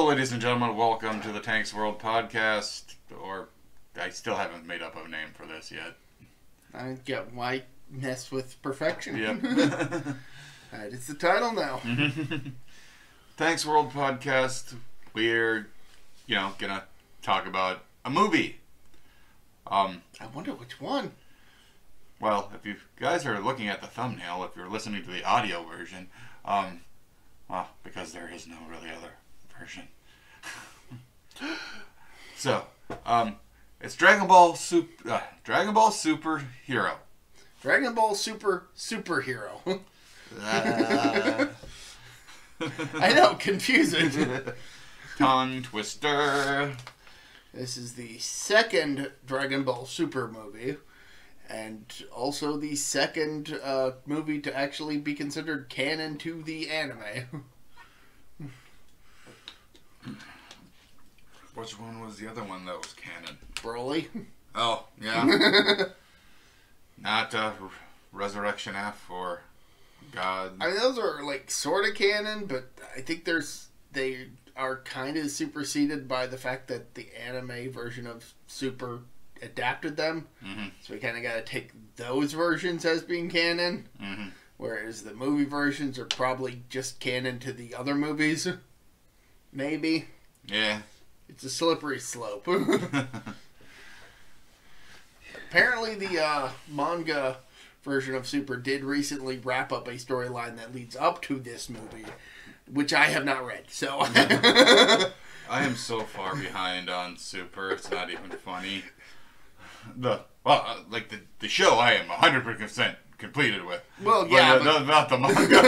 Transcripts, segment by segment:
Hello, ladies and gentlemen. Welcome to the Tanks World Podcast. Or, I still haven't made up a name for this yet. Why mess with perfection? Yep. That is the title now. Tanks World Podcast. We're, gonna talk about a movie. I wonder which one. Well, if you guys are looking at the thumbnail, if you're listening to the audio version, well, because there is no really other version. So, it's Dragon Ball Super Hero. Dragon Ball Superhero. I know, confusing. Tongue twister. This is the second Dragon Ball Super movie, and also the second movie to actually be considered canon to the anime. Which one was the other one that was canon? Broly. Oh, yeah. Not Resurrection F or God. I mean, those are like sort of canon, but I think they are kind of superseded by the fact that the anime version of Super adapted them. Mm-hmm. So we kind of got to take those versions as being canon, Mm-hmm. whereas the movie versions are probably just canon to the other movies. Maybe. Yeah. It's a slippery slope. Apparently the manga version of Super did recently wrap up a storyline that leads up to this movie, which I have not read. So I am so far behind on Super, it's not even funny. The show I am 100% completed with. Well, yeah, but not the manga.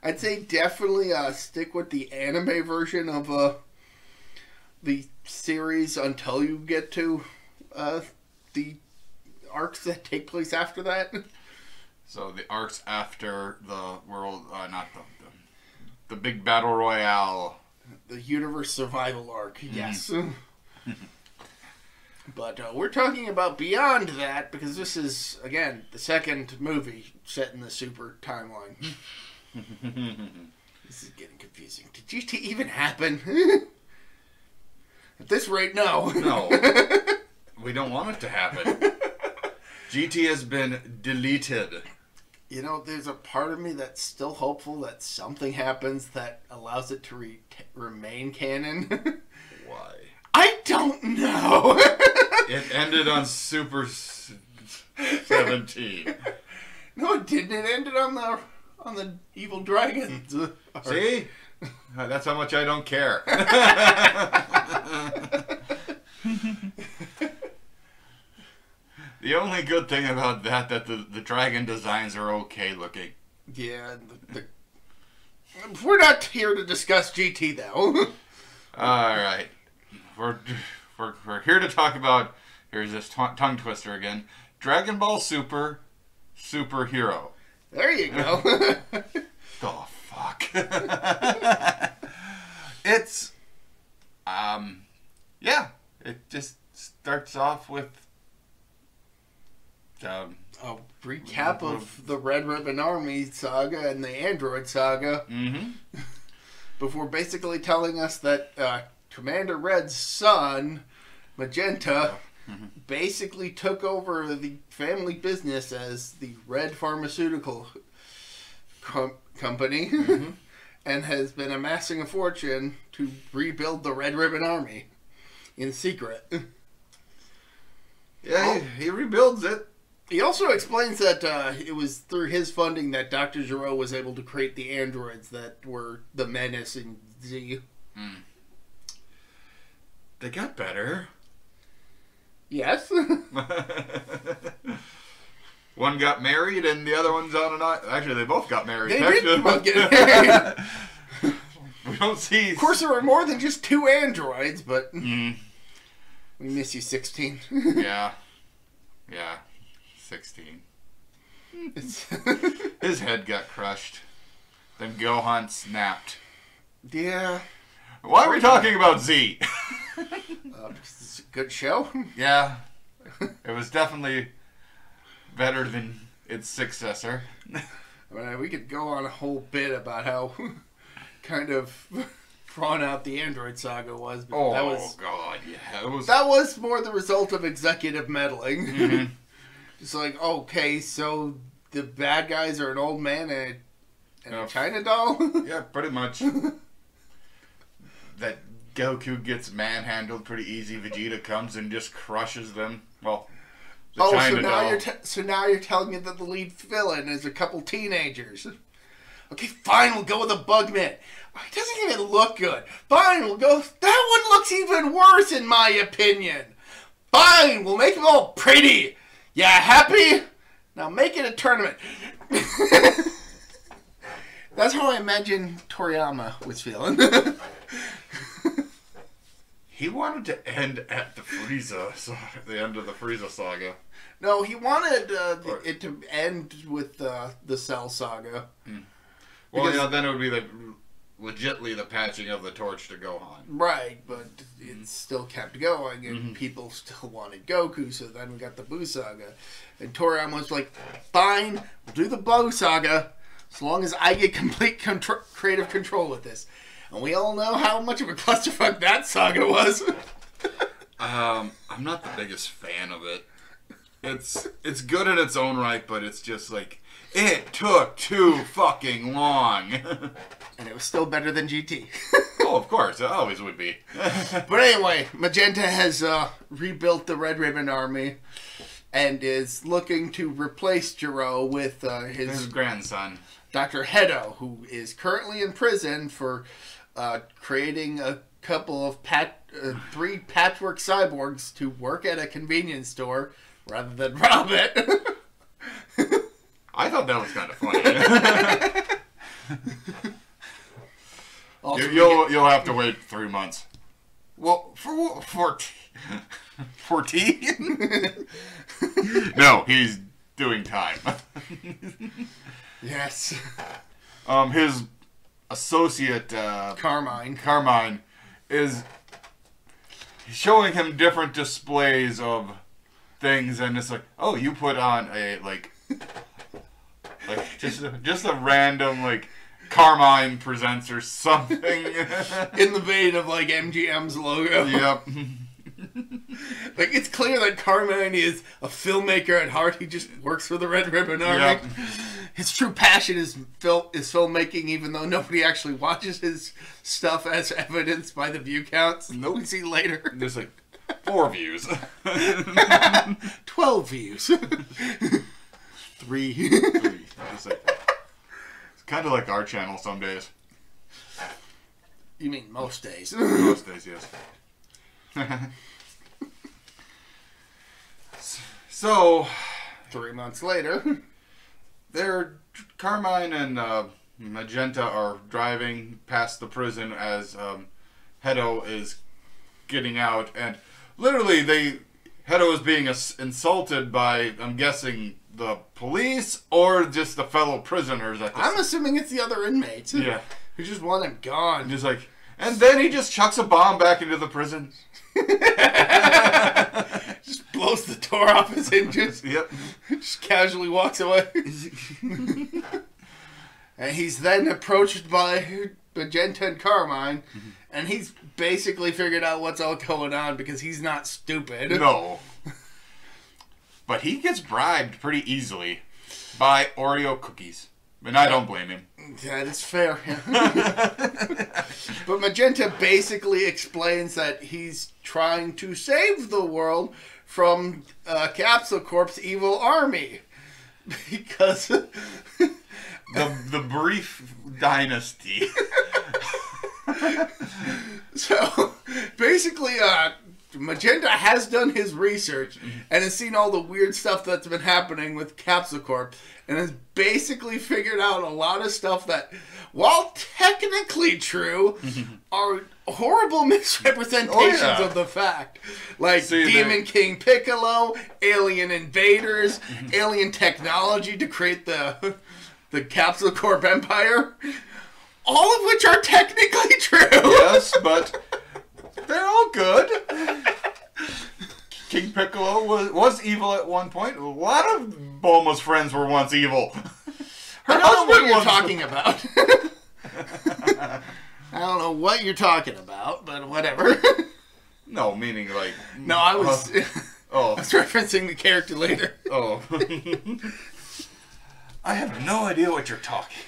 I'd say definitely stick with the anime version of the series until you get to the arcs that take place after that. So the arcs after the world, not the big battle royale. The universe survival arc, Mm-hmm. yes. But we're talking about beyond that, because this is, again, the second movie set in the Super timeline. This is getting confusing. Did GT even happen? At this rate, no. No. We don't want it to happen. GT has been deleted. You know, there's a part of me that's still hopeful that something happens that allows it to remain canon. Why? I don't know. It ended on Super 17. No, it didn't. It ended on the evil dragons. See? That's how much I don't care. The only good thing about that the dragon designs are okay looking. Yeah, we're not here to discuss GT though. All right, we're here to talk about. Here's this tongue twister again. Dragon Ball Superhero. There you go. The fuck. It's yeah. It just starts off with a recap of the Red Ribbon Army saga and the Android saga. Mm-hmm. Before basically telling us that Commander Red's son, Magenta, basically took over the family business as the Red Pharmaceutical Company and has been amassing a fortune to rebuild the Red Ribbon Army in secret. Yeah, he rebuilds it. He also explains that it was through his funding that Dr. Gero was able to create the androids that were the Menace in Z. They got better. Yes. One got married and the other one's on an island. Actually, they both got married. They did come out getting married. We don't see... Of course, there were more than just two androids, but... We miss you, 16. Yeah. 16. His head got crushed. Then Gohan snapped. Yeah. Why are we talking about Z? It's a good show. Yeah. It was definitely better than its successor. I mean, we could go on a whole bit about how kind of drawn out the Android saga was, but Oh, that was God, yeah. that was more the result of executive meddling. Mhm. It's like, okay, so the bad guys are an old man and a China doll? Yeah, pretty much. That Goku gets manhandled pretty easy. Vegeta comes and just crushes them. Well, the China doll. So now you're telling me that the lead villain is a couple teenagers. Okay, fine, we'll go with a Bugman. It doesn't even look good. Fine, we'll go... That one looks even worse, in my opinion. Fine, we'll make them all pretty. Yeah, happy? Now make it a tournament. That's how I imagine Toriyama was feeling. He wanted to end at the Frieza, the end of the Frieza saga. No, he wanted it to end with the Cell saga. Well, Because- yeah, then it would be legitly the patching of the torch to Gohan. Right, but it still kept going, and people still wanted Goku, so then we got the Buu saga. And Toriyama was like, fine, we'll do the Buu saga, as long as I get complete creative control with this. And we all know how much of a clusterfuck that saga was. I'm not the biggest fan of it. It's good in its own right, but it's just like, it took too fucking long. And it was still better than GT. Oh, of course, it always would be. But anyway, Magenta has rebuilt the Red Ribbon Army and is looking to replace Jiro with His grandson. Dr. Hedo, who is currently in prison for creating a couple of 3 patchwork cyborgs to work at a convenience store rather than rob it. I thought that was kind of funny. Also, You'll have to wait 3 months. Well, for tea? No, he's doing time. yes. His associate Carmine is showing him different displays of things, and it's like, oh, you put on a just a random Carmine presents or something. In the vein of MGM's logo. Yep. It's clear that Carmine is a filmmaker at heart. He just works for the Red Ribbon Army. Yep. His true passion is filmmaking, even though nobody actually watches his stuff, as evidenced by the view counts. Nope. We see later. There's 4 views. 12 views. 3. It's kind of like our channel some days. You mean most days? Most days, yes. So, 3 months later. Carmine and Magenta are driving past the prison as Hedo is getting out, and literally Hedo is being assaulted by, I'm guessing, the police or just the fellow prisoners. I'm assuming it's the other inmates. Yeah. Who just want him gone. And then he just chucks a bomb back into the prison. Just blows the door off his hinges. Yep. Just casually walks away. And he's then approached by Magenta and Carmine, and he's basically figured out what's all going on because he's not stupid. No. But he gets bribed pretty easily by Oreo cookies. And I don't blame him. That is fair. But Magenta basically explains that he's trying to save the world from Capsule Corp's evil army. Because... the brief dynasty. So, basically, Magenta has done his research and has seen all the weird stuff that's been happening with Capsule Corp and has basically figured out a lot of stuff that, while technically true, are horrible misrepresentations of the fact. Demon King Piccolo, alien invaders, alien technology to create the Capsule Corp Empire. All of which are technically true. Yes, but they're all good. King Piccolo was evil at one point. A lot of Bulma's friends were once evil. I don't know what you're husband talking about. I don't know what you're talking about, but whatever. No, meaning like. No, I was. Oh. I was referencing the character later. Oh. I have no idea what you're talking.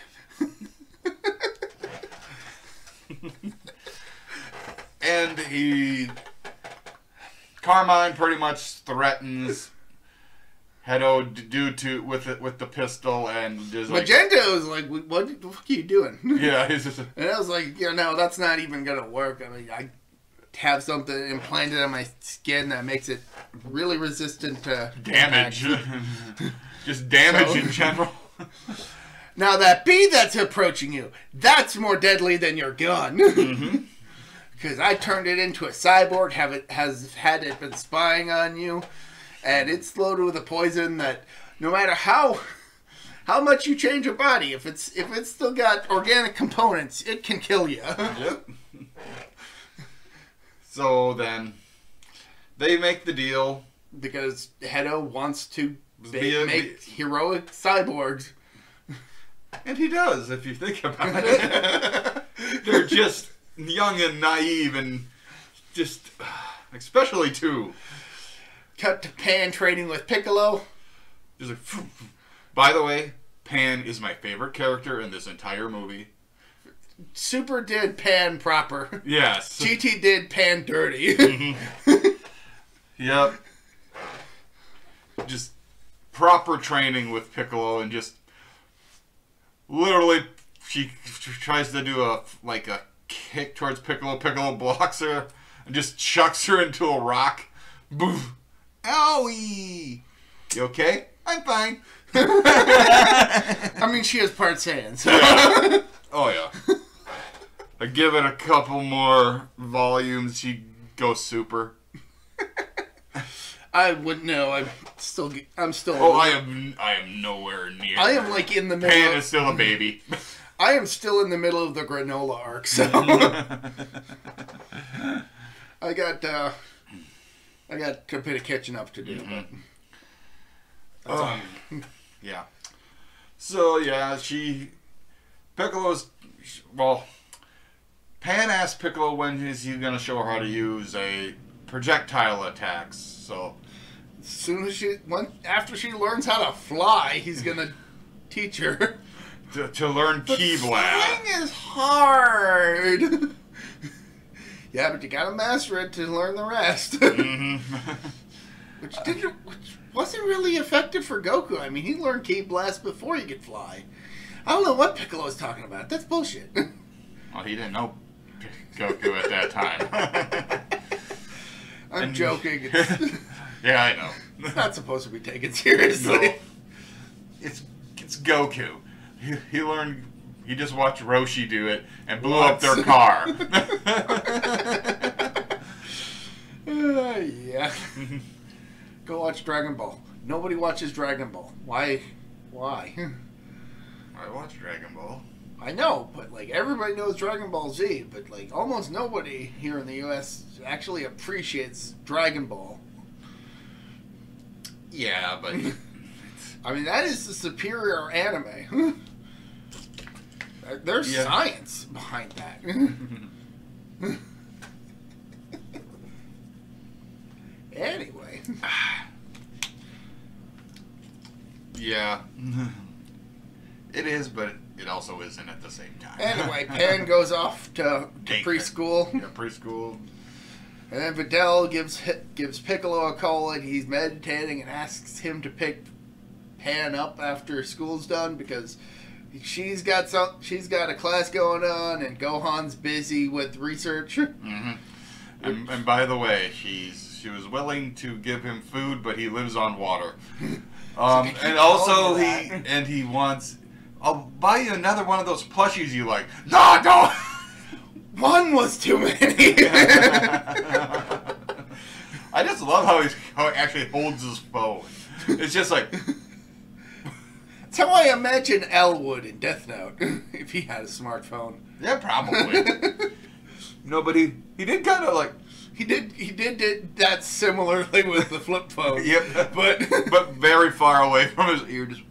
And Carmine pretty much threatens Hedo with the pistol, and just like, Magenta was like, "What the fuck are you doing?" yeah, he's just, And I was like, no, that's not even gonna work. I mean, I have something implanted on my skin that makes it really resistant to damage. Just damage in general. Now that bee that's approaching you, that's more deadly than your gun. Mm-hmm. Because I turned it into a cyborg, has had it been spying on you, and it's loaded with a poison that no matter how much you change your body, if it's still got organic components, it can kill you. Yep. So then they make the deal Because Hedo wants to be make heroic cyborgs. and he does, if you think about it. They're just young and naive, and just especially two. Cut to Pan training with Piccolo. Just like, by the way, Pan is my favorite character in this entire movie. Super did Pan proper. Yes. GT did Pan dirty. Mm-hmm. Yep. Just proper training with Piccolo, and just literally she tries to do a kick towards Piccolo. Piccolo blocks her and just chucks her into a rock. Boof. Owie! You okay? I'm fine. I mean, she has part Saiyan, so. Yeah. Oh, yeah. I give it a couple more volumes, she goes super. I wouldn't know. I'm still. Oh, I am nowhere near. I am like in the middle. Pan is still a baby. I am still in the middle of the granola arc, so. I got a bit of catching up to do. Mm-hmm. But Yeah. So yeah, Pan asked Piccolo when is he gonna show her how to use a projectile attacks. So as soon as after she learns how to fly, he's gonna teach her. to learn Ki Blast. Flying is hard. Yeah, but you gotta master it to learn the rest. Mm-hmm. Which wasn't really effective for Goku. I mean, he learned Ki Blast before he could fly. I don't know what Piccolo's talking about. That's bullshit. Well, he didn't know Goku at that time. I'm joking. Yeah, I know. It's not supposed to be taken seriously. No. It's Goku. He learned. He just watched Roshi do it and blew up their car. Yeah. Go watch Dragon Ball. Nobody watches Dragon Ball. Why? I watch Dragon Ball. I know, but like everybody knows Dragon Ball Z, but like almost nobody here in the U.S. actually appreciates Dragon Ball. Yeah, but I mean that is the superior anime. There's science behind that. Anyway. Yeah. It is, but it also isn't at the same time. Anyway, Pan goes off to preschool. Yeah, preschool. And then Videl gives Piccolo a call and he's meditating and asks him to pick Pan up after school's done because she's got a class going on and Gohan's busy with research. Mm-hmm. And by the way, she was willing to give him food, but he lives on water. And also he wants. I'll buy you another one of those plushies you like. No, don't. One was too many. I just love how he actually holds his phone. It's just like. That's how I imagine L would in Death Note if he had a smartphone. Yeah, probably. No, but he did kind of like. He did that similarly with the flip phone. Yep, but very far away from his ear. Just.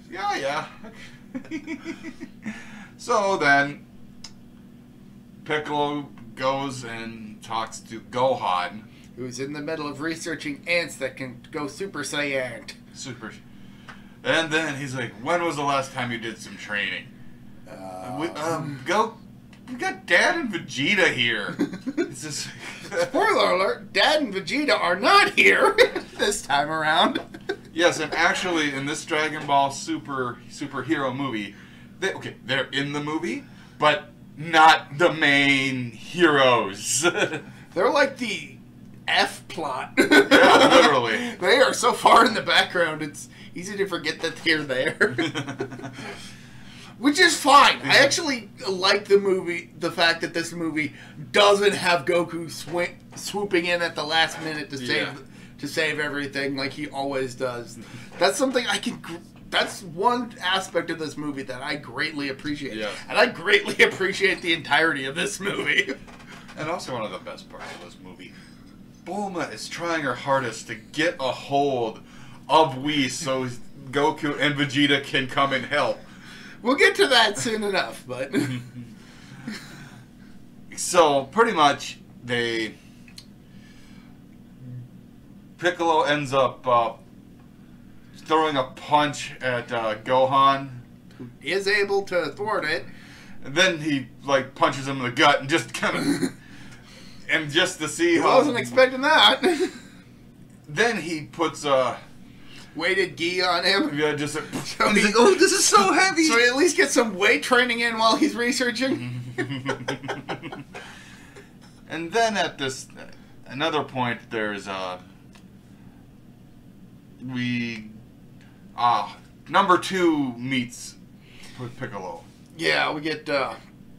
Yeah. So then, Piccolo goes and talks to Gohan. Who's in the middle of researching ants that can go Super Saiyan. And then he's like, when was the last time you did some training? We got Dad and Vegeta here. It's just... Spoiler alert, Dad and Vegeta are not here this time around. Yes, and actually, in this Dragon Ball superhero movie, they're in the movie, but not the main heroes. They're like the F plot. Yeah, literally. They are so far in the background, it's easy to forget that they're there. Which is fine. I actually like the fact that this movie doesn't have Goku swooping in at the last minute to save everything like he always does. That's something that's one aspect of this movie that I greatly appreciate. Yes. And I greatly appreciate the entirety of this movie. And also one of the best parts of this movie, Bulma is trying her hardest to get a hold of Whis so Goku and Vegeta can come and help. We'll get to that soon enough, but... So, pretty much, Piccolo ends up throwing a punch at Gohan. Who is able to thwart it. And then he, punches him in the gut and just kind of... and just to see how... I wasn't expecting that. Then he puts weighted gi on him. Yeah, just So he's like, oh, this is so heavy. So he at least gets some weight training in while he's researching. And then at another point, there's number 2 meets with Piccolo. Yeah, we get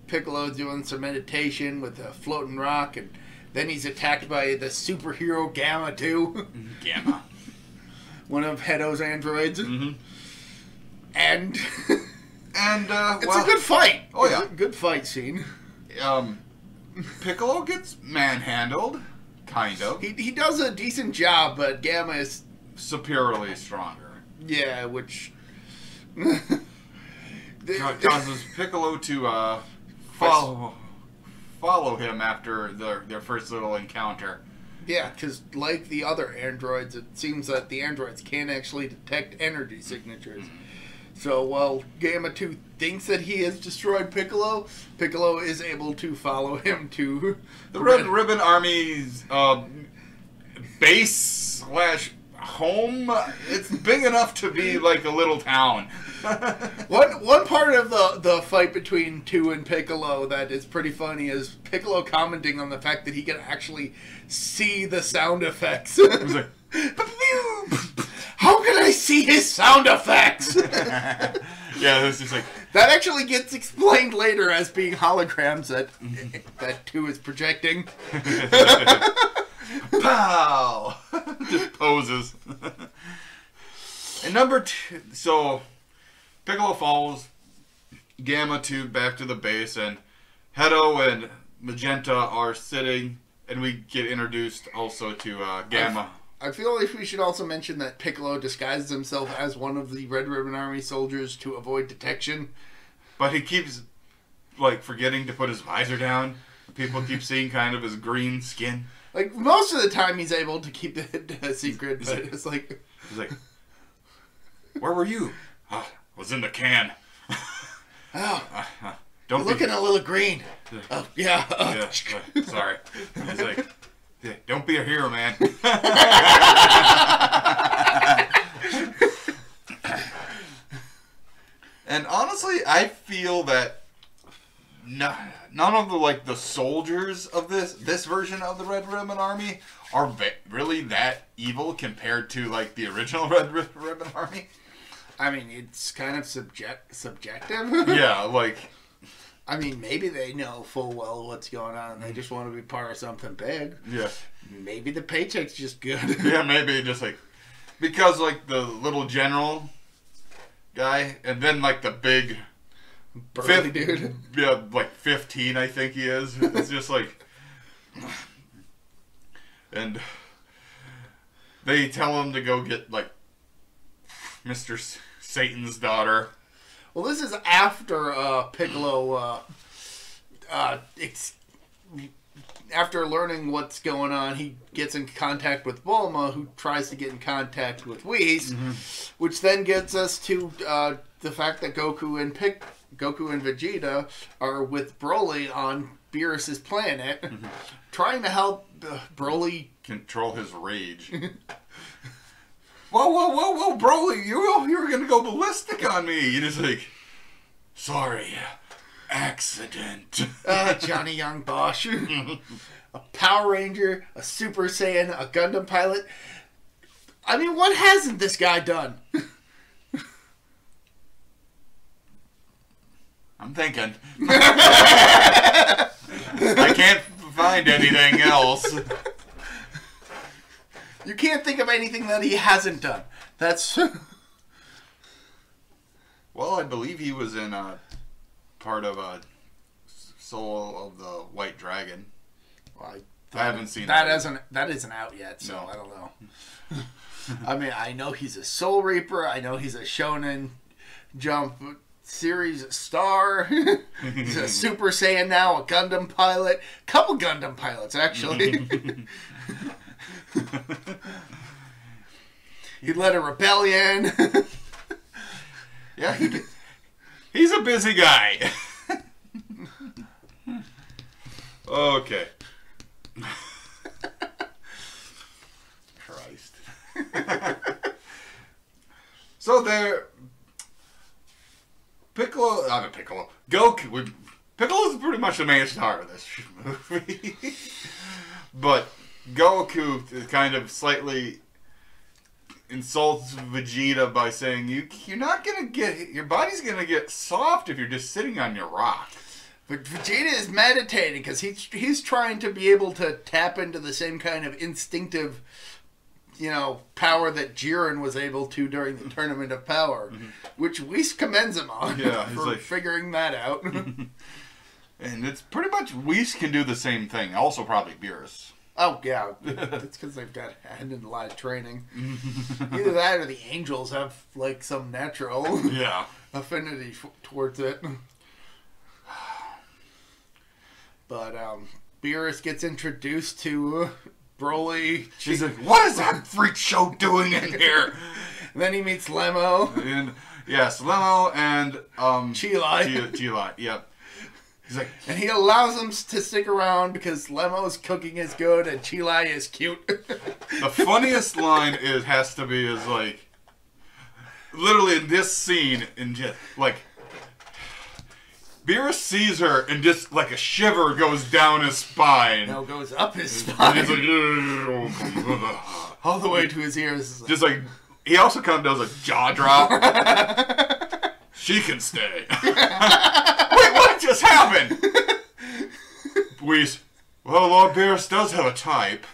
Piccolo doing some meditation with a floating rock, and then he's attacked by the superhero Gamma 2. Gamma. One of Hedo's androids. Mm-hmm. And it's a a good fight. Oh, It's yeah. a good fight scene. Piccolo gets manhandled, kind of. He does a decent job, but Gamma is... Superiorly stronger. Yeah, which... Causes Piccolo to follow him after their first little encounter. Yeah, because like the other androids, it seems that the androids can't actually detect energy signatures. So while Gamma 2 thinks that he has destroyed Piccolo, Piccolo is able to follow him to The Red Ribbon Army's base / home. It's big enough to be like a little town. One part of the fight between 2 and Piccolo that is pretty funny is Piccolo commenting on the fact that he can actually see the sound effects. He's like, how can I see his sound effects? yeah, it's just like That actually gets explained later as being holograms that 2 is projecting. pow, just poses. And number 2, so Piccolo follows Gamma 2 back to the base, and Hedo and Magenta are sitting, and we get introduced also to Gamma. I feel like we should also mention that Piccolo disguises himself as one of the Red Ribbon Army soldiers to avoid detection. But he keeps, forgetting to put his visor down. People keep seeing kind of his green skin. Like, most of the time he's able to keep it a secret, but it's like... He's like, where were you? I was in the can. Oh, Don't you're looking a little green. Oh, yeah. Yeah, sorry. He's like, yeah, don't be a hero, man. And honestly, I feel that none of the soldiers of this version of the Red Ribbon Army are really that evil compared to the original Red Ribbon Army. I mean, it's kind of subjective. Yeah, I mean, maybe they know full well what's going on and they just want to be part of something big. Yeah. Maybe the paycheck's just good. Yeah, maybe just because the little general guy, and then the big Burly dude. Yeah, 15 I think he is. It's just and they tell him to go get Mr. Satan's daughter. Well, this is after Piccolo, after learning what's going on, he gets in contact with Bulma, who tries to get in contact with Whis, which then gets us to the fact that Goku and Vegeta are with Broly on Beerus's planet, trying to help Broly control his rage. Whoa, Broly, you were gonna go ballistic on me. You're just like, sorry, accident. Johnny Young Bosch. A Power Ranger, a Super Saiyan, a Gundam pilot. I mean, what hasn't this guy done? I'm thinking. I can't find anything else. You can't think of anything that he hasn't done. That's... Well, I believe he was in part of Soul of the White Dragon. Well, I haven't seen that. That isn't out yet, so No. I don't know. I mean, I know he's a Soul Reaper. I know he's a Shonen Jump series star. He's a Super Saiyan now, a Gundam pilot. A couple Gundam pilots, actually. He led a rebellion. Yeah, he's a busy guy. Okay. Christ. So there, Goku. Piccolo's pretty much the main star of this movie. But Goku kind of slightly insults Vegeta by saying, you're not gonna get, your body's gonna get soft if you're just sitting on your rock. But Vegeta is meditating because he's trying to be able to tap into the same kind of instinctive, power that Jiren was able to during the Tournament of Power, which Whis commends him on for figuring that out. And it's pretty much Whis can do the same thing. Also, probably Beerus. Oh yeah, it's because they've had a lot of training. Either that or the Angels have like some natural affinity towards it. But Beerus gets introduced to Broly. She's like, what is that freak show doing in here? And then he meets Lemo. And yes, Lemo and Cheelai. Cheelai, yep. He's like, and he allows them to stick around because Lemo's cooking is good and Cheelai is cute. The funniest line has to be like, literally in this scene, and just like, Beerus sees her and just like a shiver goes down his spine. No, goes up his spine. And he's like, all the way to his ears. Just like, he also kind of does a jaw drop. She can stay. Wait, what just happened? Whis, well, Lord Beerus does have a type.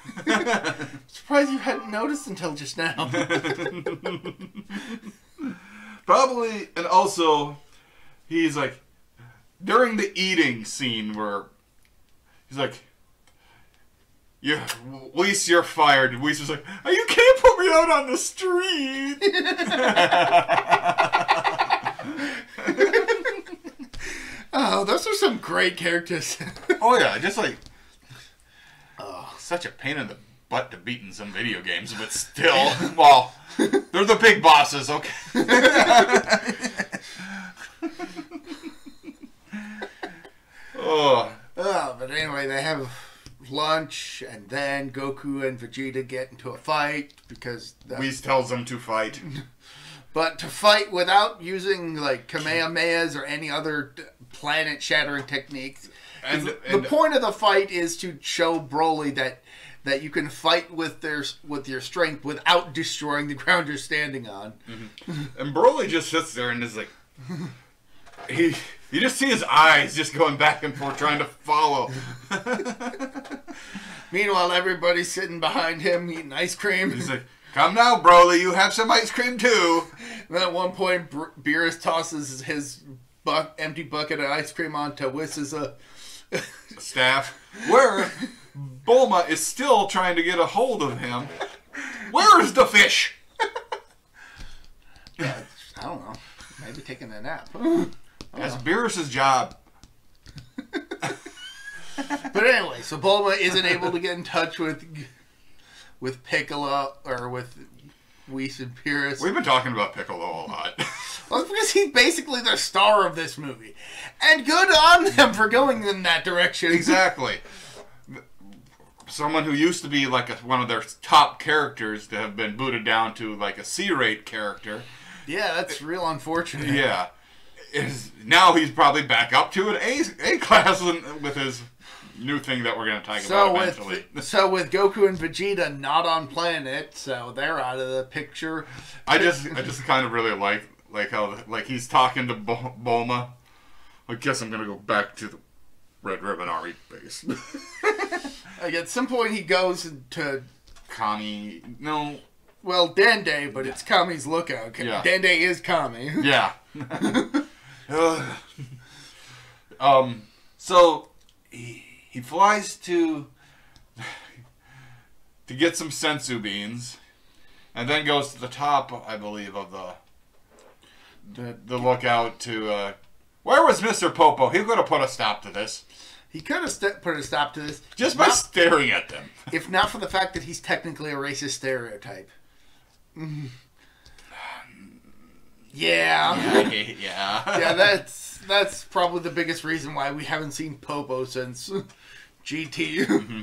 Surprised you hadn't noticed until just now. Probably, and also, he's like, during the eating scene where he's like, Whis, you're fired. Whis was like, oh, you can't put me out on the street. Oh, those are some great characters. Oh yeah, just like, such a pain in the butt to beat in some video games, but still, well, they're the big bosses, okay? But anyway, they have lunch, and then Goku and Vegeta get into a fight because Whis tells them to fight. But to fight without using like Kamehamehas or any other planet-shattering techniques. And the point of the fight is to show Broly that you can fight with your strength without destroying the ground you're standing on. Mm-hmm. And Broly just sits there and is like, you just see his eyes just going back and forth trying to follow. Meanwhile, everybody's sitting behind him eating ice cream. He's like, come now, Broly, you have some ice cream too. And then at one point, Beerus tosses his empty bucket of ice cream onto Whis' staff, where Bulma is still trying to get a hold of him. Where is the fish? Yeah, I don't know. Maybe taking a nap. That's Beerus's job. But anyway, so Bulma isn't able to get in touch with Piccolo or with Whis and Beerus. We've been talking about Piccolo a lot. Well, it's because he's basically the star of this movie. And good on them for going in that direction. Exactly. Someone who used to be like one of their top characters to have been booted down to like a C-rate character. Yeah, that's real unfortunate. Yeah. Now he's probably back up to an A class with his new thing that we're going to talk about eventually. So with Goku and Vegeta not on planet, so they're out of the picture. I just kind of really like how like he's talking to Bulma. I guess I'm going to go back to the Red Ribbon Army base. Like at some point he goes to Kami. No. Well, Dende, but it's Kami's lookout. Yeah. Dende is Kami. Yeah. So he flies to get some sensu beans, and then goes to the top, I believe, of the lookout to. Where was Mr. Popo? He could have put a stop to this. He could have put a stop to this just by staring at them. If not for the fact that he's technically a racist stereotype. Yeah. Yeah, that's probably the biggest reason why we haven't seen Popo since GT. Mm-hmm.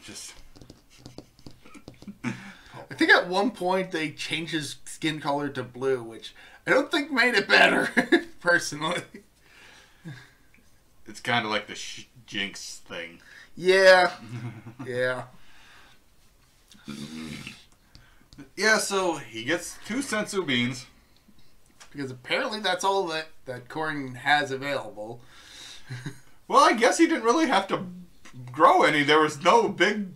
Just. I think at one point they changed his skin color to blue, which I don't think made it better, personally. It's kind of like the Jinx thing. Yeah. Yeah. Yeah, so he gets 2 sensu beans. Because apparently that's all that Korin has available. Well, I guess he didn't really have to grow any. There was no big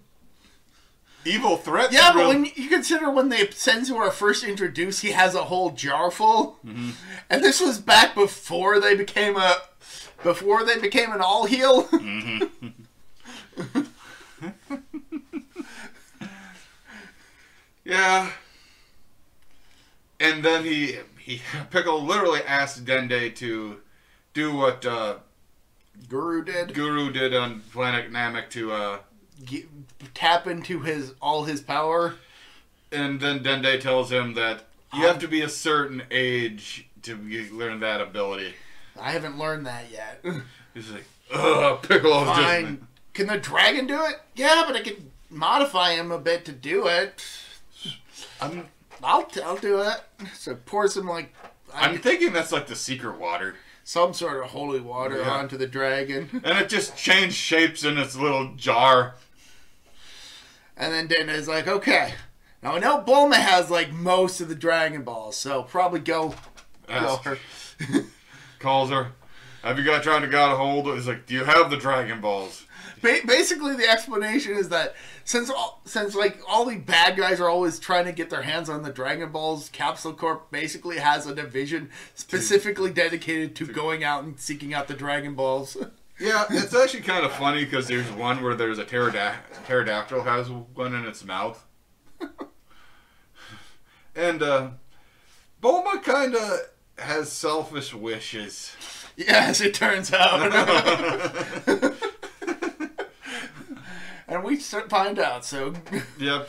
evil threat. Yeah, but when you consider when the sensu are first introduced, he has a whole jar full. Mm-hmm. And this was back before they became an all heal. Mm-hmm. Yeah. And then Piccolo literally asked Dende to do what Guru did on Planet Namek to tap into all his power. And then Dende tells him that you have to be a certain age to learn that ability. I haven't learned that yet. He's like, ugh, Piccolo's fine. Just... Can the dragon do it? Yeah, but I can modify him a bit to do it. I'll do it. So pour some I'm thinking that's like the secret water. Some sort of holy water onto the dragon. And it just changed shapes in its little jar. And then Dende's like, okay. Now I know Bulma has most of the Dragon Balls, so probably go her. Calls her. Have you got trying to get a hold of? He's like, do you have the Dragon Balls? Basically, the explanation is that since all the bad guys are always trying to get their hands on the Dragon Balls, Capsule Corp basically has a division specifically dedicated to going out and seeking out the Dragon Balls. Yeah, it's actually kind of funny because there's one where there's a pterodactyl has one in its mouth. And Bulma kind of has selfish wishes. Yes, it turns out. And we find out, so... Yeah,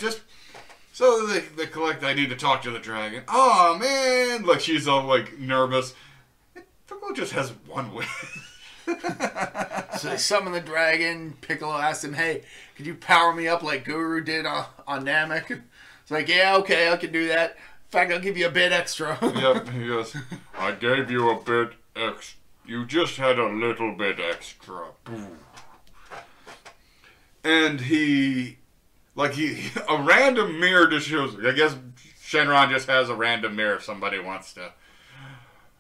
so they collect, I need to talk to the dragon. Oh, man! She's all, nervous. Piccolo just has one wish. So they summon the dragon. Piccolo asks him, hey, could you power me up like Guru did on Namek? It's like, yeah, okay, I can do that. In fact, I'll give you a bit extra. Yep, he goes, I gave you a bit extra. You just had a little bit extra. And a random mirror just shows. I guess Shenron just has a random mirror if somebody wants to.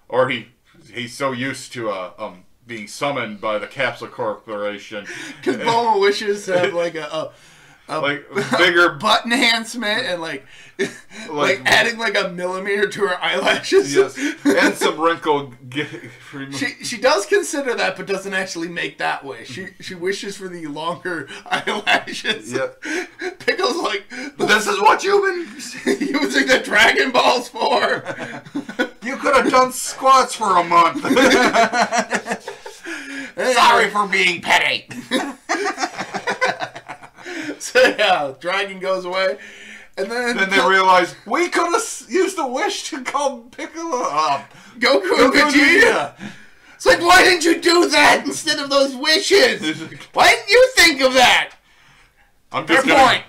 Or he's so used to being summoned by the Capsule Corporation. Because Bulma wishes to have like bigger butt enhancement and like adding like a millimeter to her eyelashes. Yes, and some wrinkle. She does consider that, but doesn't actually make that wish. She wishes for the longer eyelashes. Yep. Pickle's like, this is what you've been using the Dragon Balls for. You could have done squats for a month. Sorry for being petty. So yeah, dragon goes away, and then they realize we could have used the wish to call Piccolo up. Goku and Vegeta. It's like, why didn't you do that instead of those wishes? Why didn't you think of that? I'm just Fair point.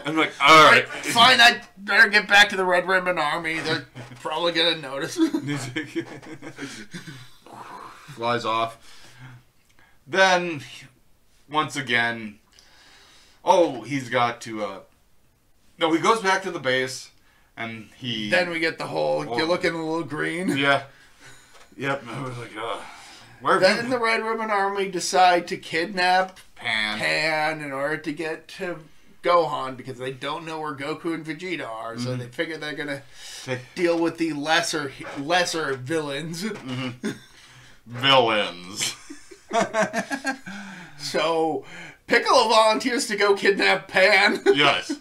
I'm like, all right, fine. I better get back to the Red Ribbon Army. They're probably gonna notice. Flies off. Then, once again, he's got to. No, he goes back to the base, and he. Then we get the whole. You're looking a little green. Yeah. Yep. I was like, Then the Red Ribbon Army decide to kidnap Pan in order to get to Gohan because they don't know where Goku and Vegeta are, so they figure they're gonna deal with the lesser villains. Villains. So Piccolo volunteers to go kidnap Pan. Yes.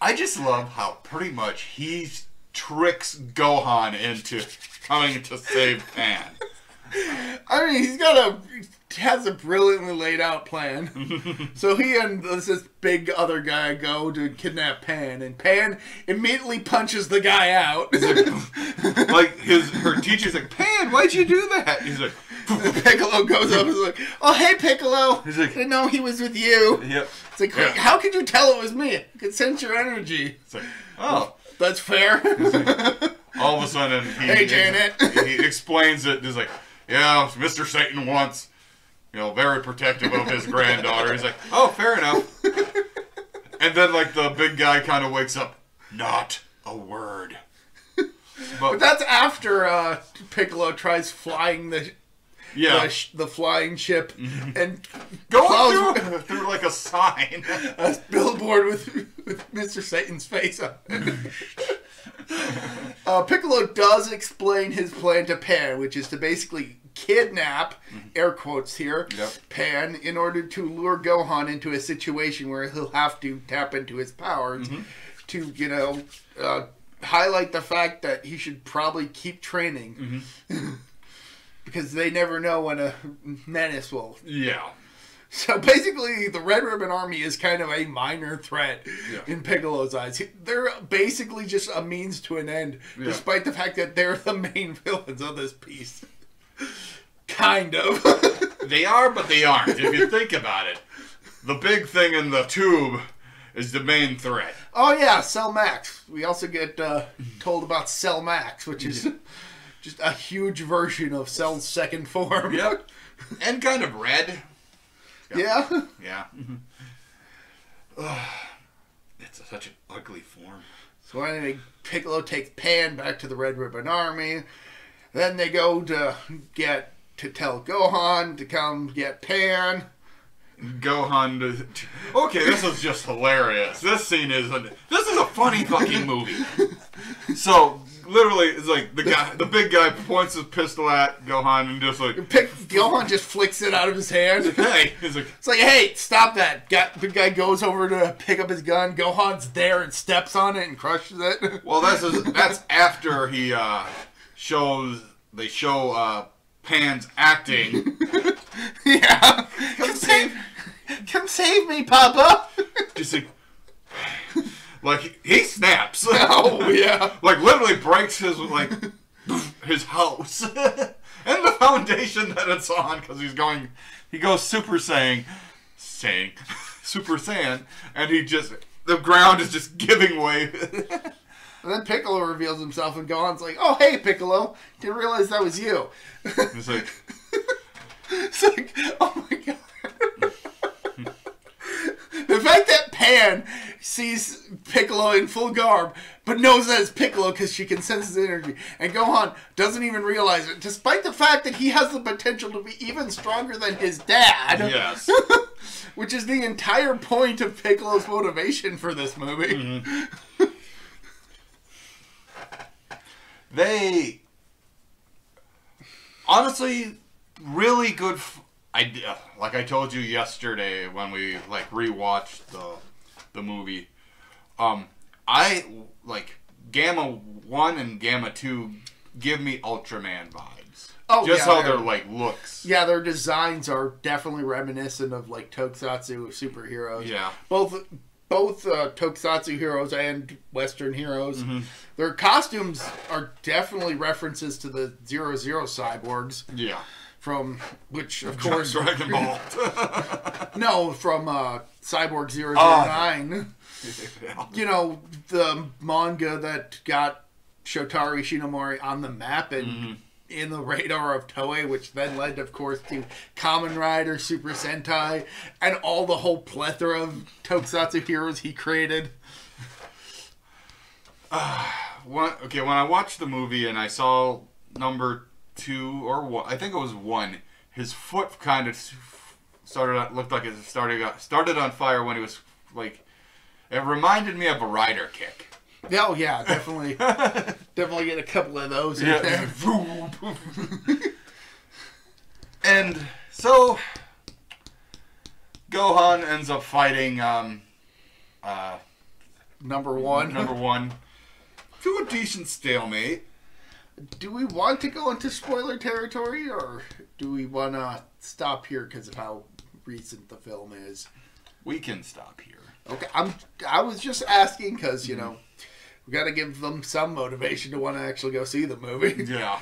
I just love how pretty much he tricks Gohan into coming to save Pan. I mean, has a brilliantly laid out plan. So he and this big other guy go to kidnap Pan, and Pan immediately punches the guy out. Like her teacher's like, Pan, why'd you do that? He's like, Piccolo goes up and is like, oh hey Piccolo, he's like, I didn't know he was with you. Yep. It's like, how could you tell it was me? I could sense your energy. It's like, oh, that's fair. Like, all of a sudden, hey Janet, he explains it. He's like, yeah, Mr. Satan once. Very protective of his granddaughter. He's like, oh, fair enough. And then, like, the big guy kind of wakes up. Not a word. But that's after Piccolo tries flying the flying ship and going through like a sign. A billboard with Mr. Satan's face on it. Piccolo does explain his plan to Pan, which is to basically kidnap, air quotes here, Pan, in order to lure Gohan into a situation where he'll have to tap into his powers to, highlight the fact that he should probably keep training. Because they never know when a menace will. Yeah. So basically, the Red Ribbon Army is kind of a minor threat in Piccolo's eyes. They're basically just a means to an end, despite the fact that they're the main villains of this piece. Kind of. They are, but they aren't. If you think about it, the big thing in the tube is the main threat. Oh yeah, Cell Max. We also get told about Cell Max, which is just a huge version of Cell's second form. Yep. And kind of red. Yeah. Yeah. It's such an ugly form. So anyway, Piccolo takes Pan back to the Red Ribbon Army. Then they go to tell Gohan to come get Pan. Gohan. Okay, this is just hilarious. This scene is a funny fucking movie. So literally, it's like the big guy points his pistol at Gohan and just like Gohan just flicks it out of his hand. Hey, it's like, hey, stop that! Big guy goes over to pick up his gun. Gohan's there and steps on it and crushes it. Well, that's after he they show Pan's acting. Yeah. Come save me, Papa. Just like he snaps. Oh yeah. Like literally breaks his house and the foundation that it's on because he goes Super Saiyan, Super Saiyan, and the ground is just giving way. And then Piccolo reveals himself and Gohan's like, oh hey Piccolo, didn't realize that was you. It's like oh my god. The fact that Pan sees Piccolo in full garb, but knows that it's Piccolo because she can sense his energy, and Gohan doesn't even realize it, despite the fact that he has the potential to be even stronger than his dad. Yes. Which is the entire point of Piccolo's motivation for this movie. Mm-hmm. They honestly really good idea. Like I told you yesterday when we like rewatched the movie. I like Gamma 1 and Gamma 2 give me Ultraman vibes. Oh, just yeah, how their like looks. Yeah, their designs are definitely reminiscent of like Tokusatsu superheroes. Yeah. Both Tokusatsu heroes and Western heroes. Mm-hmm. Their costumes are definitely references to the 00 cyborgs. Yeah. From which, of course, Dragon Ball. No, from Cyborg 009. Yeah. You know, the manga that got Shotaro Ishinomori on the map and in the radar of Toei, which then led, of course, to Kamen Rider, Super Sentai, and all the whole plethora of Tokusatsu heroes he created. When I watched the movie and I saw number 2 or 1, I think it was 1, his foot kind of looked like it started on fire when he was like, it reminded me of a rider kick. Oh yeah, definitely, definitely get a couple of those in there. And so Gohan ends up fighting Number one to a decent stalemate. Do we want to go into spoiler territory, or do we want to stop here because of how recent the film is? We can stop here. Okay, I was just asking because, you know, we got to give them some motivation to want to actually go see the movie. Yeah.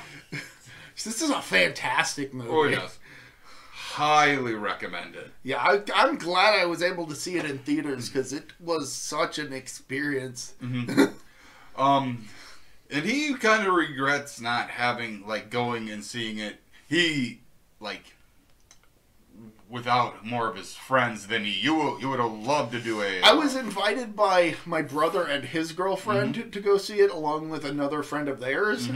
This is a fantastic movie. Oh, yes. Highly recommend it. Yeah, I'm glad I was able to see it in theaters because it was such an experience. And he kind of regrets not having, like, going and seeing it. He, like, without more of his friends than you would have loved to do a... I was invited by my brother and his girlfriend to go see it, along with another friend of theirs.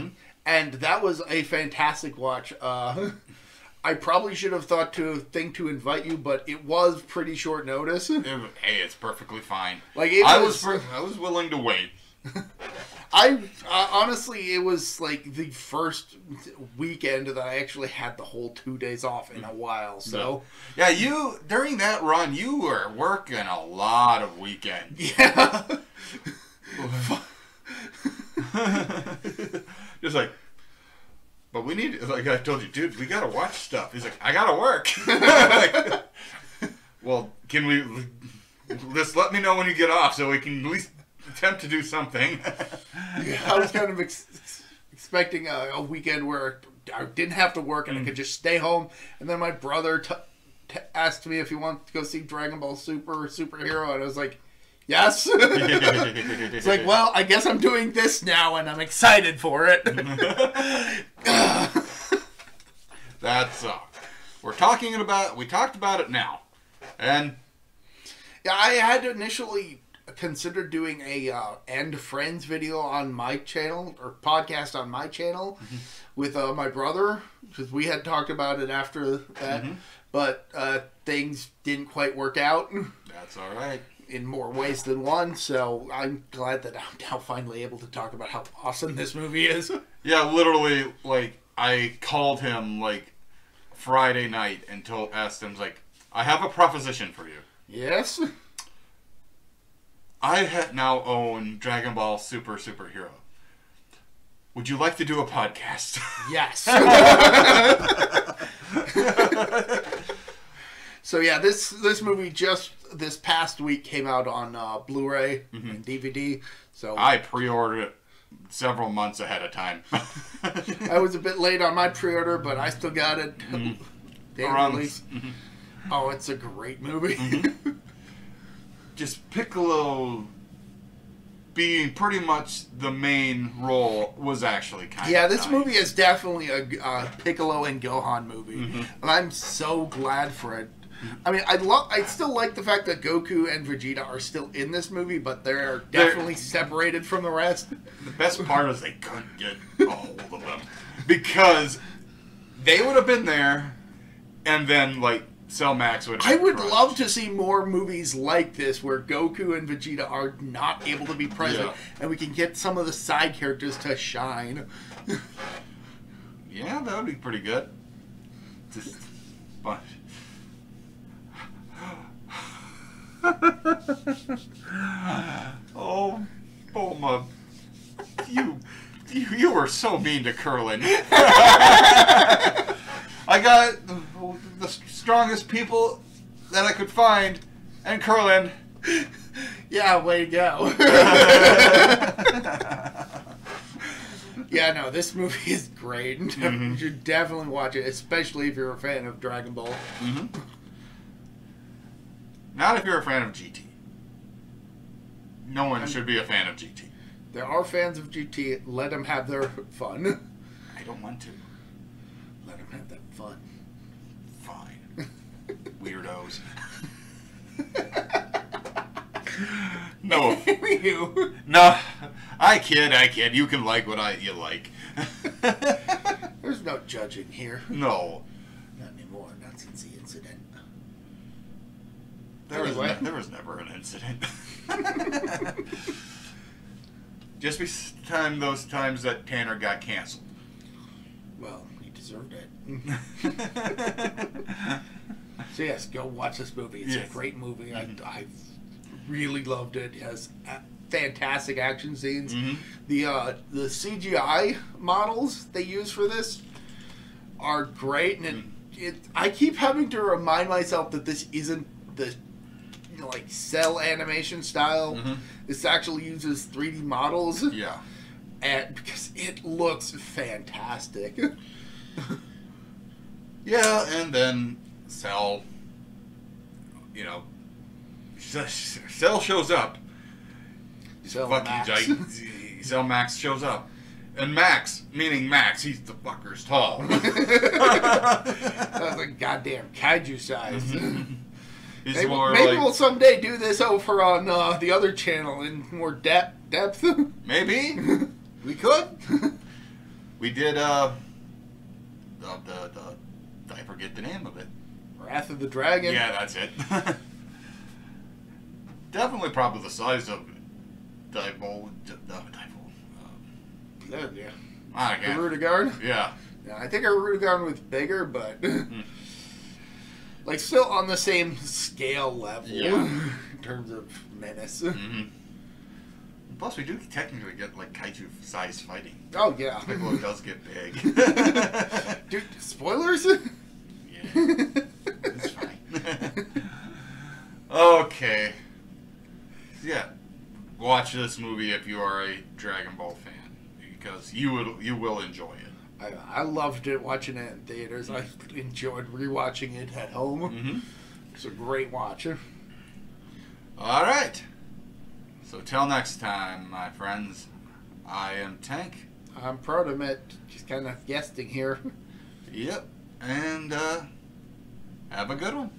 And that was a fantastic watch. I probably should have thought to invite you, but it was pretty short notice. Hey, it's perfectly fine. Like I was willing to wait. Honestly, it was like the first weekend that I actually had the whole 2 days off in a while. So yeah, you during that run you were working a lot of weekends. Yeah. Just like, but we need, like I told you, dude, we gotta watch stuff. He's like, I gotta work. Like, well, can we just let me know when you get off so we can at least attempt to do something. Yeah, I was kind of expecting a weekend where I didn't have to work and I could just stay home. And then my brother asked me if he wanted to go see Dragon Ball Superhero, and I was like, yes. It's like, well, I guess I'm doing this now, and I'm excited for it. That's we talked about it now, and yeah, I had initially considered doing a End Friends video on my channel, or podcast on my channel, with my brother, because we had talked about it after that, but things didn't quite work out. That's all right. In more ways than one, so I'm glad that I'm now finally able to talk about how awesome this movie is. Yeah, literally, like, I called him, like, Friday night and asked him, like, I have a proposition for you. Yes? I now own Dragon Ball Superhero. Would you like to do a podcast? Yes. So yeah, this movie just this past week came out on Blu-ray and DVD. So I pre-ordered it several months ahead of time. I was a bit late on my pre-order, but I still got it. Day release. Oh, it's a great movie. Just Piccolo being pretty much the main role was actually kind of this nice. movie is definitely a Piccolo and Gohan movie. And I'm so glad for it. I mean, I still like the fact that Goku and Vegeta are still in this movie, but they're definitely separated from the rest. The best part is they couldn't get a hold of them because they would have been there, and then like Cell Max would. I would love to see more movies like this where Goku and Vegeta are not able to be present, and we can get some of the side characters to shine. Yeah, that would be pretty good. Just bunch. Oh, Bulma, you were so mean to Krillin. I got the strongest people that I could find, and Krillin. Yeah, way to go. Yeah, no, this movie is great. You should definitely watch it, especially if you're a fan of Dragon Ball. Not if you're a fan of GT. No one should be a fan of GT. There are fans of GT. Let them have their fun. I don't want to. Let them have that fun. Fine. Weirdos. No. You. No. I kid. You can like what you like. There's no judging here. No. Not anymore. Not since the incident. There was never an incident. Just those times that Tanner got canceled. Well, he deserved it. So yes, go watch this movie. It's a great movie. I really loved it. It has fantastic action scenes. The CGI models they use for this are great, and I keep having to remind myself that this isn't the like cell animation style. This actually uses 3D models. Yeah. And because it looks fantastic. Yeah, and then Cell, Cell shows up. Cell Max shows up. And Max, meaning Max, he's the fucker's tall. That's like goddamn kaiju size. Maybe we'll someday do this over on the other channel in more depth. Maybe. We could. We did, I forget the name of it. Wrath of the Dragon? Yeah, that's it. Definitely probably the size of Dival. Yeah. I can't. Rudagard? Yeah. I think our Rudagard was bigger, but like still on the same scale level in terms of menace. Plus, we do technically get like kaiju-sized fighting. Oh yeah, Piccolo does get big. Dude, spoilers? Yeah, it's fine. Okay. Yeah, watch this movie if you are a Dragon Ball fan, because you will enjoy it. I loved it watching it in theaters. I enjoyed rewatching it at home. It's a great watch. All right. So till next time, my friends, I am Tank. I'm Protomet, just kind of guesting here. Yep. And have a good one.